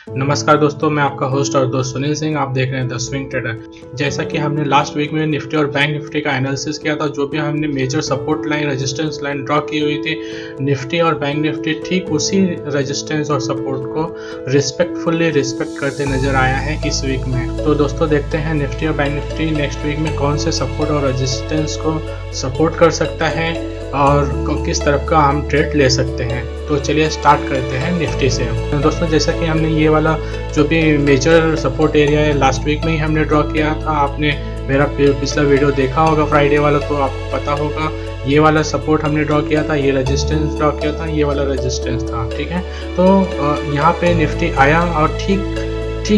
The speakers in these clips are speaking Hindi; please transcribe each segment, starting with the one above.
नमस्कार दोस्तों, मैं आपका होस्ट और दोस्त सुनील सिंह। आप देख रहे हैं द स्विंग ट्रेडर। जैसा कि हमने लास्ट वीक में निफ्टी और बैंक निफ्टी का एनालिसिस किया था, जो भी हमने major support line resistance line draw की हुई थी, निफ्टी और बैंक निफ्टी ठीक उसी रेजिस्टेंस और सपोर्ट को रिस्पेक्ट करते नजर आया है इस वीक में। तो दोस्तों देखते हैं निफ्टी और बैंक निफ्टी नेक्स्ट वीक में कौन से सपोर्ट और रेजिस्टेंस को सपोर्ट कर सकता है और किस तरफ का हम ट्रेड ले सकते हैं। तो चलिए स्टार्ट करते हैं निफ्टी से। दोस्तों जैसा कि हमने ये वाला जो भी मेजर सपोर्ट एरिया है लास्ट वीक में ही हमने ड्रॉ किया था। आपने मेरा पिछला वीडियो देखा होगा फ्राइडे वाला, तो आपको पता होगा ये वाला सपोर्ट हमने ड्रॉ किया था, ये रेजिस्टेंस ड्रॉ किया था, ये वाला रेजिस्टेंस था। ठीक है, तो यहाँ पे निफ्टी आया और ठीक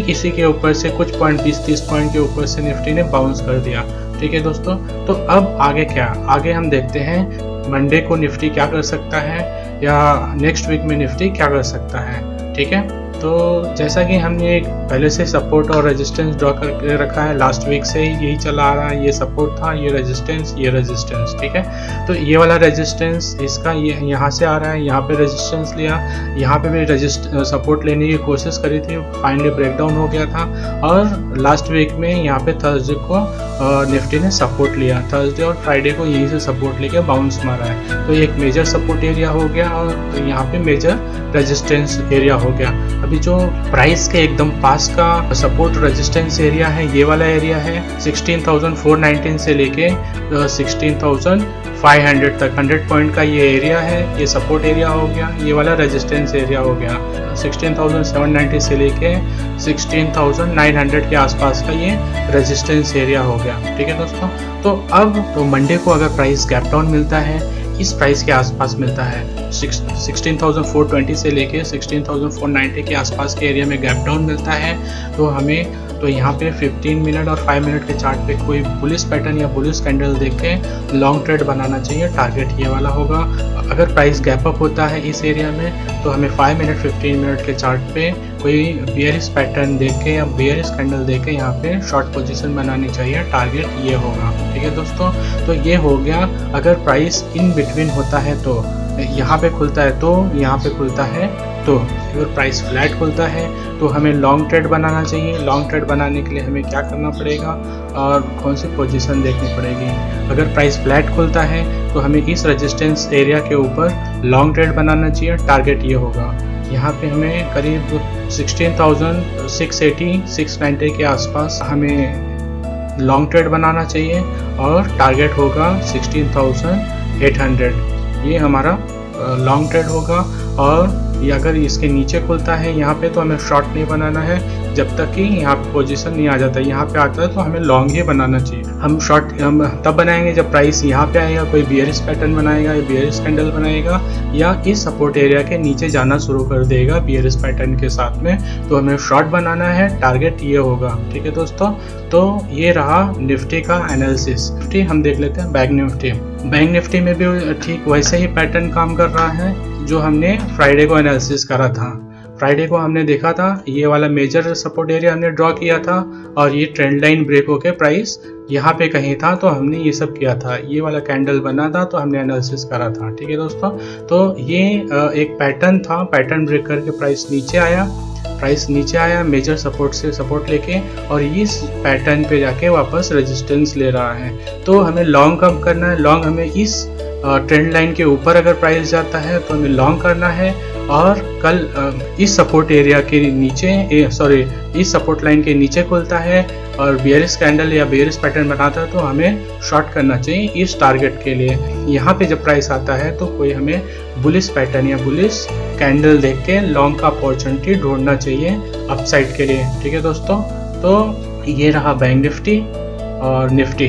इसी के ऊपर से कुछ पॉइंट 20-30 पॉइंट के ऊपर से निफ्टी ने बाउंस कर दिया। ठीक है दोस्तों, तो अब आगे क्या, आगे हम देखते हैं मंडे को निफ्टी क्या कर सकता है या नेक्स्ट वीक में निफ्टी क्या कर सकता है। ठीक है, तो जैसा कि हमने एक पहले से सपोर्ट और रेजिस्टेंस ड्रॉ करके रखा है, लास्ट वीक से यही चला आ रहा है। ये सपोर्ट था, ये रेजिस्टेंस। ठीक है, तो ये वाला रेजिस्टेंस इसका ये यहाँ से आ रहा है, यहाँ पे रेजिस्टेंस लिया, यहाँ पे भी सपोर्ट लेने की कोशिश करी थी, फाइनली ब्रेकडाउन हो गया था। और लास्ट वीक में यहाँ पे थर्सडे को निफ्टी ने सपोर्ट लिया, थर्सडे और फ्राइडे को यहीं से सपोर्ट लेके बाउंस मारा है। तो एक मेजर सपोर्ट एरिया हो गया और यहाँ पे मेजर रेजिस्टेंस एरिया हो गया। अभी जो प्राइस के एकदम पास का सपोर्ट रेजिस्टेंस एरिया है, ये वाला एरिया है 16,419 से लेके 16,500 तक 100 पॉइंट का ये एरिया है, ये सपोर्ट एरिया हो गया। ये वाला रेजिस्टेंस एरिया हो गया 16,790 से लेके 16,900 के आसपास का ये रेजिस्टेंस एरिया हो गया। ठीक है दोस्तों, तो अब तो मंडे को अगर प्राइस गैप डाउन मिलता है, इस प्राइस के आसपास मिलता है 16,420 से लेके 16,490 के आसपास के एरिया में गैप डाउन मिलता है, तो हमें तो यहाँ पे 15 मिनट और 5 मिनट के चार्ट पे कोई बुलिश पैटर्न या बुलिश कैंडल देख के लॉन्ग ट्रेड बनाना चाहिए। टारगेट ये वाला होगा। अगर प्राइस गैप अप होता है इस एरिया में, तो हमें 5 मिनट 15 मिनट के चार्ट पे कोई बियरिश पैटर्न देख के या बियरिश कैंडल देख के यहाँ पे शॉर्ट पोजीशन बनानी चाहिए। टारगेट ये होगा। ठीक है दोस्तों, तो ये हो गया। अगर प्राइस इन बिटवीन होता है तो यहाँ पे खुलता है, तो यहाँ पे खुलता है, तो अगर प्राइस फ्लैट खुलता है तो हमें लॉन्ग ट्रेड बनाना चाहिए। लॉन्ग ट्रेड बनाने के लिए हमें क्या करना पड़ेगा और कौन सी पोजीशन देखनी पड़ेगी। अगर प्राइस फ्लैट खुलता है तो हमें इस रेजिस्टेंस एरिया के ऊपर लॉन्ग ट्रेड बनाना चाहिए। टारगेट ये होगा। यहाँ पे हमें करीब 16,680-690 के आसपास हमें लॉन्ग ट्रेड बनाना चाहिए और टारगेट होगा 16,800। ये हमारा लॉन्ग ट्रेड होगा। और ये अगर इसके नीचे खुलता है यहाँ पे, तो हमें शॉर्ट नहीं बनाना है जब तक कि यहाँ पे पोजीशन नहीं आ जाता। यहाँ पे आता है तो हमें लॉन्ग ही बनाना चाहिए। हम शॉर्ट हम तब बनाएंगे जब प्राइस यहाँ पे आएगा, कोई बियरिश पैटर्न बनाएगा या बियरिश कैंडल बनाएगा या इस सपोर्ट एरिया के नीचे जाना शुरू कर देगा बियरिश पैटर्न के साथ में, तो हमें शॉर्ट बनाना है। टारगेट ये होगा। ठीक है दोस्तों, तो ये रहा निफ्टी का एनालिसिस। निफ्टी हम देख लेते हैं बैंक निफ्टी। बैंक निफ्टी में भी ठीक वैसे ही पैटर्न काम कर रहा है जो हमने फ्राइडे को एनालिसिस करा था। फ्राइडे को हमने देखा था ये वाला मेजर सपोर्ट एरिया हमने ड्रॉ किया था और ये ट्रेंड लाइन ब्रेक होके प्राइस यहाँ पे कहीं था, तो हमने ये सब किया था। ये वाला कैंडल बना था तो हमने एनालिसिस करा था। ठीक है दोस्तों, तो ये एक पैटर्न था। पैटर्न ब्रेक करके प्राइस नीचे आया मेजर सपोर्ट से सपोर्ट लेके, और इस पैटर्न पे जाके वापस रेजिस्टेंस ले रहा है। तो हमें लॉन्ग कब करना है, लॉन्ग हमें इस ट्रेंड लाइन के ऊपर अगर प्राइस जाता है तो हमें लॉन्ग करना है। और कल इस सपोर्ट एरिया के नीचे इस सपोर्ट लाइन के नीचे खुलता है और बियरिश कैंडल या बियरिश पैटर्न बनाता है, तो हमें शॉर्ट करना चाहिए इस टारगेट के लिए। यहाँ पे जब प्राइस आता है तो कोई हमें बुलिश पैटर्न या बुलिश कैंडल देख के लॉन्ग का अपॉर्चुनिटी ढूंढना चाहिए अपसाइड के लिए। ठीक है दोस्तों, तो ये रहा बैंक निफ्टी और निफ्टी।